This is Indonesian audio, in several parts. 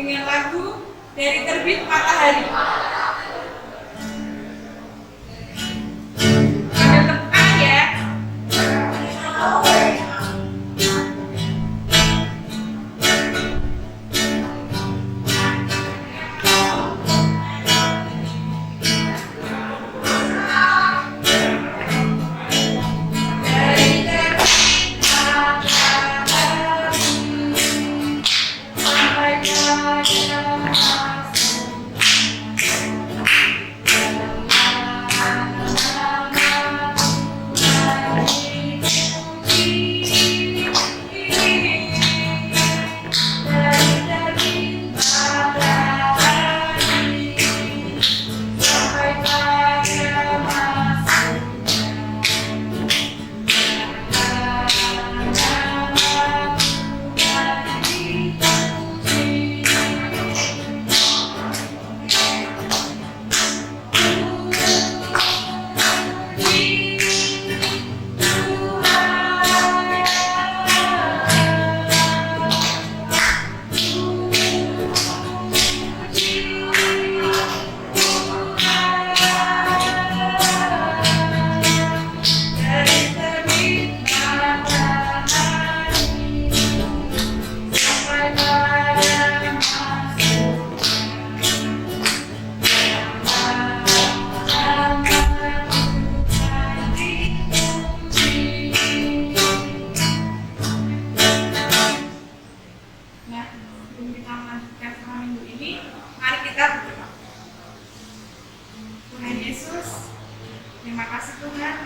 dengan lagu Dari Terbit Matahari. Ada tepat ya. Tuhan Yesus, terima kasih Tuhan,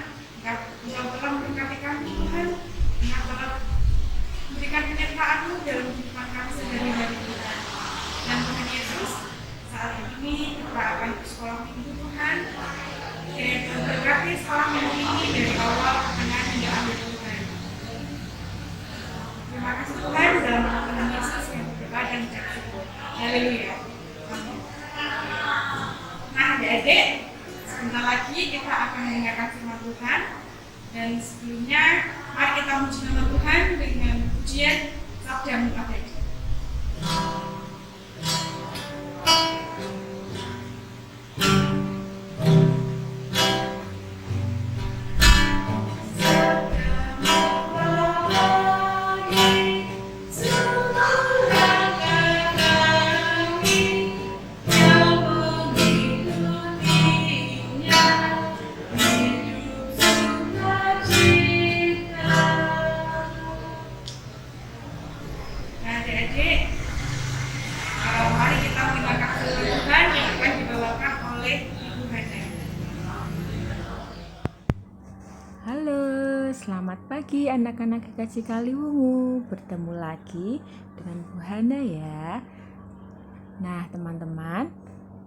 Engkau telah memberkati kami Tuhan, Engkau telah memberikan penyertaan-Mu dalam kehidupan kami sehari-hari Tuhan. Dan Tuhan Yesus, saat ini kita akan ke sekolah minggu Tuhan, kiranya Tuhan berkati sekolah minggu ini dari awal tengah hingga akhir Tuhan. Terima kasih Tuhan, dalam nama Tuhan Yesus yang berdoa dan ucap syukur. Haleluya. Nah adik-adik, sebentar lagi kita akan mendengarkan firman Tuhan. Dan sebelumnya, mari kita memuji nama Tuhan dengan pujian Sabdamu Abadi. Selamat pagi anak-anak GKJ Kaliwungu. Bertemu lagi dengan Bu Hana ya. Nah teman-teman,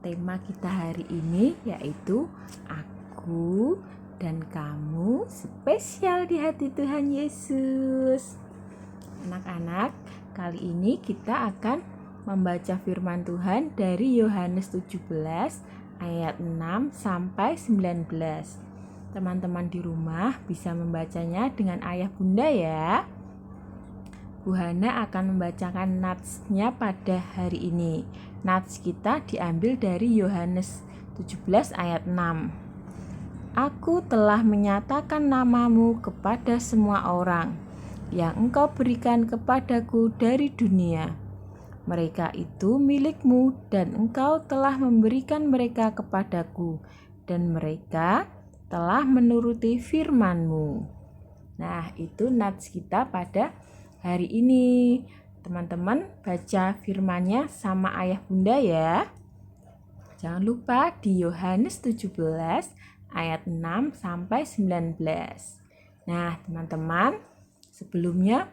tema kita hari ini yaitu Aku dan Kamu Spesial di Hati Tuhan Yesus. Anak-anak, kali ini kita akan membaca firman Tuhan dari Yohanes 17 ayat 6 sampai 19. Teman-teman di rumah bisa membacanya dengan ayah bunda ya. Bu Hana akan membacakan natsnya pada hari ini. Nats kita diambil dari Yohanes 17 ayat 6. Aku telah menyatakan namamu kepada semua orang yang engkau berikan kepadaku dari dunia. Mereka itu milikmu dan engkau telah memberikan mereka kepadaku dan mereka telah menuruti firman-Mu. Nah, itu nats kita pada hari ini. Teman-teman baca firman-nya sama ayah bunda ya. Jangan lupa di Yohanes 17 ayat 6 sampai 19. Nah, teman-teman, sebelumnya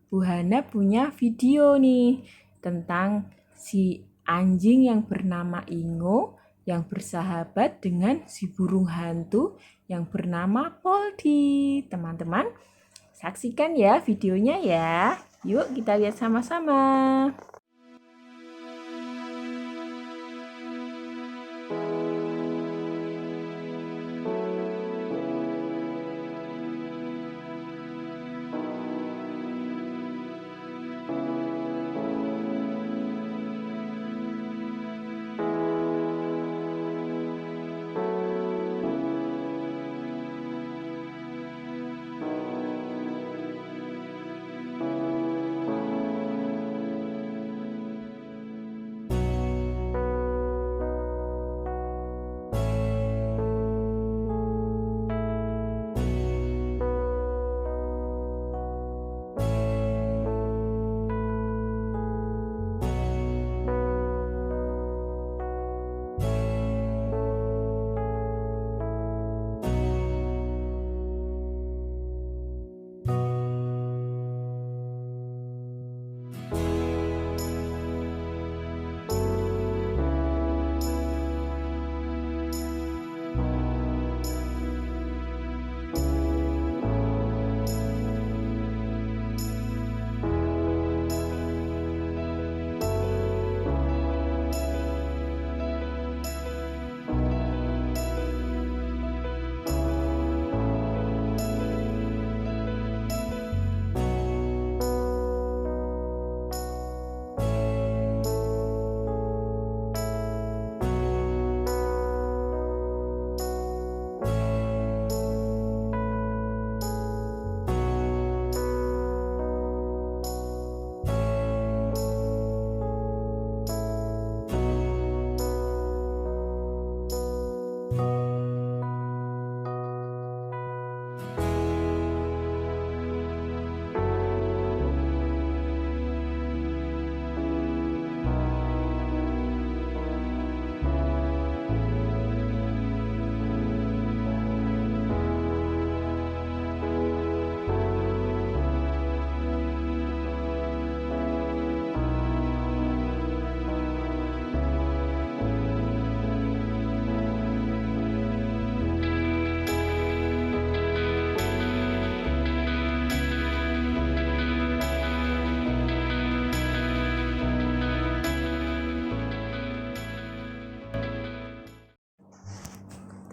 Bu Hana punya video nih tentang si anjing yang bernama Ingo yang bersahabat dengan si burung hantu yang bernama Poldi. Teman-teman, saksikan ya videonya ya. Yuk kita lihat sama-sama.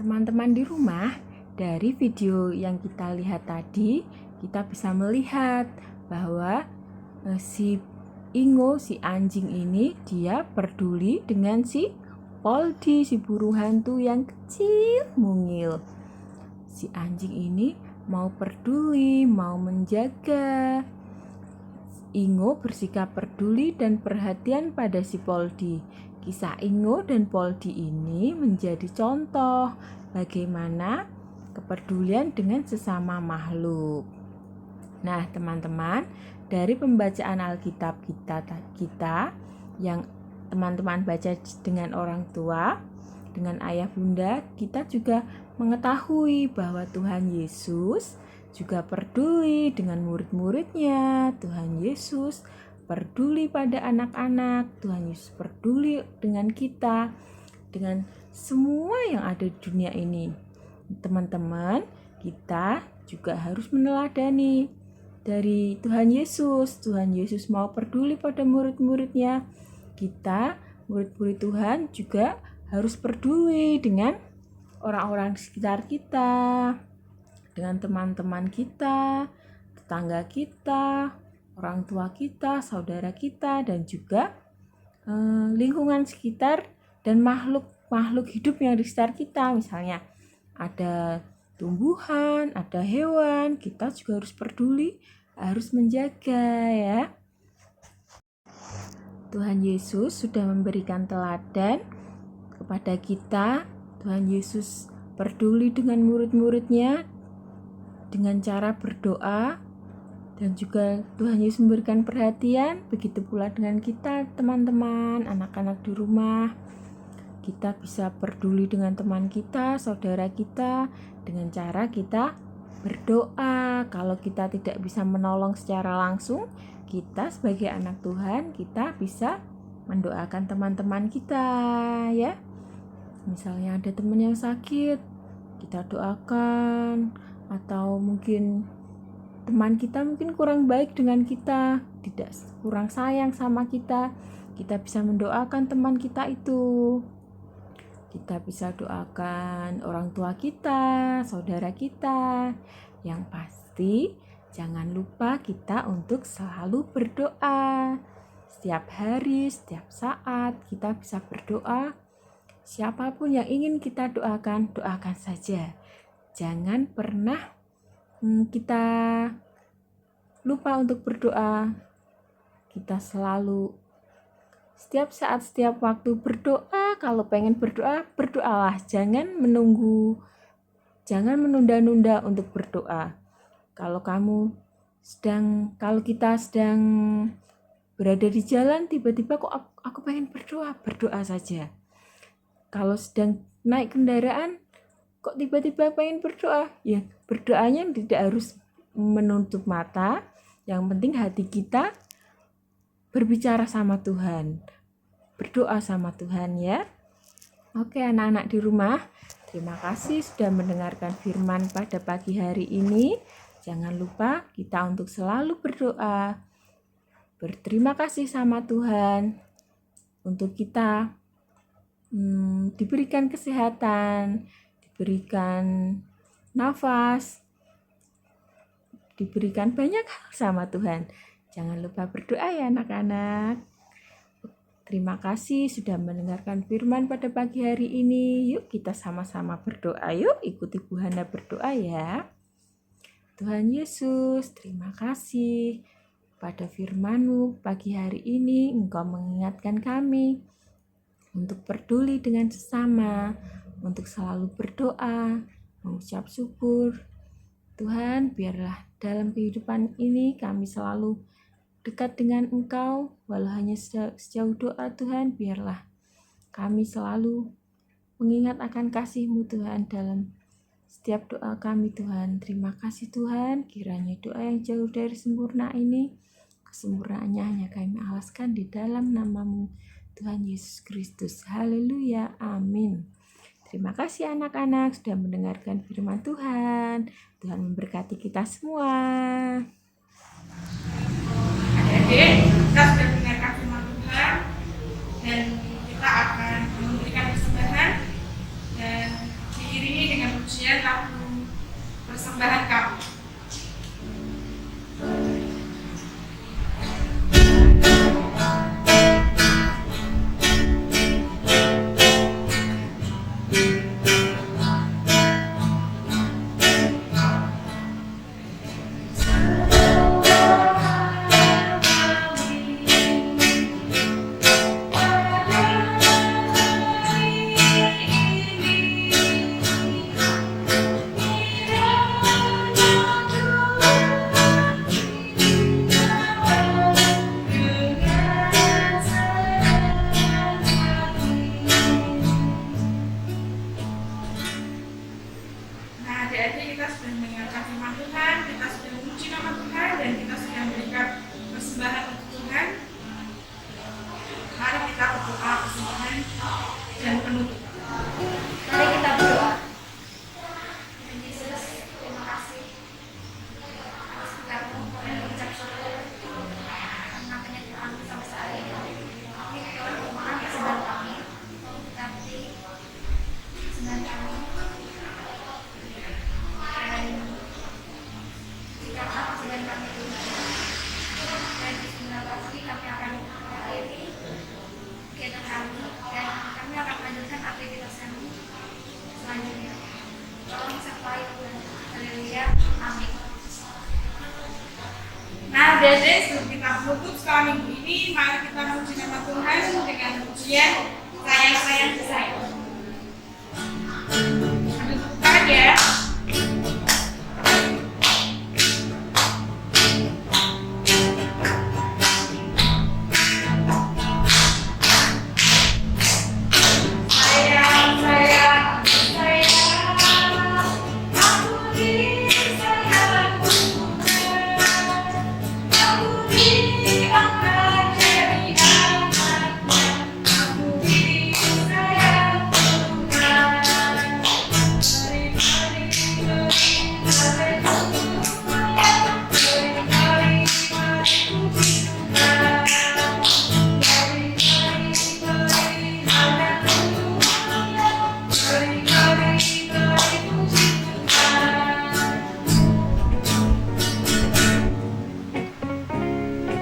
teman-teman di rumah, dari video yang kita lihat tadi, kita bisa melihat bahwa si Ingo, si anjing ini, dia peduli dengan si Poldi, si burung hantu yang kecil mungil. Si anjing ini mau peduli, mau menjaga. Ingo bersikap peduli dan perhatian pada si Poldi. Kisah Ingo dan Poldi ini menjadi contoh bagaimana kepedulian dengan sesama makhluk. Nah, teman-teman, dari pembacaan Alkitab kita yang teman-teman baca dengan orang tua, dengan ayah bunda, kita juga mengetahui bahwa Tuhan Yesus juga peduli dengan murid-muridnya. Tuhan Yesus peduli pada anak-anak. Tuhan Yesus peduli dengan kita, dengan semua yang ada di dunia ini. Teman-teman, kita juga harus meneladani dari Tuhan Yesus. Tuhan Yesus mau peduli pada murid-muridnya. Kita, murid-murid Tuhan, juga harus peduli dengan orang-orang di sekitar kita, dengan teman-teman kita, tetangga kita, orang tua kita, saudara kita, dan juga lingkungan sekitar dan makhluk hidup yang di sekitar kita. Misalnya ada tumbuhan, ada hewan, kita juga harus peduli, harus menjaga ya. Tuhan Yesus sudah memberikan teladan kepada kita. Tuhan Yesus peduli dengan murid-muridnya dengan cara berdoa, dan juga Tuhan Yesus memberikan perhatian. Begitu pula dengan kita, teman-teman, anak-anak di rumah. Kita bisa peduli dengan teman kita, saudara kita, dengan cara kita berdoa. Kalau kita tidak bisa menolong secara langsung, kita sebagai anak Tuhan, kita bisa mendoakan teman-teman kita ya. Misalnya ada teman yang sakit, kita doakan. Atau mungkin teman kita mungkin kurang baik dengan kita, tidak kurang sayang sama kita, kita bisa mendoakan teman kita itu. Kita bisa doakan orang tua kita, saudara kita. Yang pasti jangan lupa kita untuk selalu berdoa. Setiap hari, setiap saat kita bisa berdoa. Siapapun yang ingin kita doakan, doakan saja. Jangan pernah kita lupa untuk berdoa. Kita selalu setiap saat, setiap waktu berdoa. Kalau pengen berdoa, berdoalah. Jangan menunda-nunda untuk berdoa. Kalau kita sedang berada di jalan, tiba-tiba kok aku pengen berdoa saja. Kalau sedang naik kendaraan, kok tiba-tiba pengen berdoa, ya berdoanya tidak harus menutup mata. Yang penting hati kita berbicara sama Tuhan, berdoa sama Tuhan ya. Oke, anak-anak di rumah, terima kasih sudah mendengarkan firman pada pagi hari ini. Jangan lupa kita untuk selalu berdoa, berterima kasih sama Tuhan untuk kita diberikan kesehatan, diberikan nafas, diberikan banyak hal sama Tuhan. Jangan lupa berdoa ya anak-anak. Terima kasih sudah mendengarkan firman pada pagi hari ini. Yuk kita sama-sama berdoa. Yuk ikuti Bu Hana berdoa ya. Tuhan Yesus, terima kasih pada firman-Mu pagi hari ini. Engkau mengingatkan kami untuk peduli dengan sesama, untuk selalu berdoa, mengucap syukur. Tuhan, biarlah dalam kehidupan ini kami selalu dekat dengan Engkau, walau hanya sejauh doa Tuhan, biarlah kami selalu mengingat akan kasih-Mu Tuhan dalam setiap doa kami Tuhan. Terima kasih Tuhan, kiranya doa yang jauh dari sempurna ini, kesempurnaannya hanya kami alaskan di dalam nama-Mu Tuhan Yesus Kristus. Haleluya, amin. Terima kasih anak-anak sudah mendengarkan firman Tuhan. Tuhan memberkati kita semua. Adik-adik, kita sudah mendengarkan firman Tuhan dan kita akan memberikan persembahan dan diiringi berdoa persembahan dan penutup. Mari kita berdoa. Tuhan Yesus, terima kasih atas berkatmu yang mengucap syukur karena penyertaan sampai saat ini. Kami Tuhan bermohon kesembuhan kami, tapi kesembuhan kami dan jika kesembuhan kami Tuhan dan kesembuhan pasti kami akan mengakhiri kegiatan kami dan kami akan melanjutkan aktivitas kami selanjutnya. Tolong sertai Tuhan. Haleluya. Amin. Nah, Dede, sebelum kita tutup sekolah minggu ini, mari kita memuji nama Tuhan dengan pujian Sayang Sayang Sayang. Kami tutupkan ya. Sayang, sayang, sayang, aku disayang Tuhan, aku diangkat jadi anaknya, aku disayang Tuhan.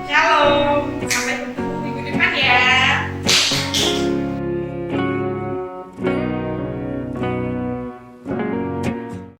Shalom, sampai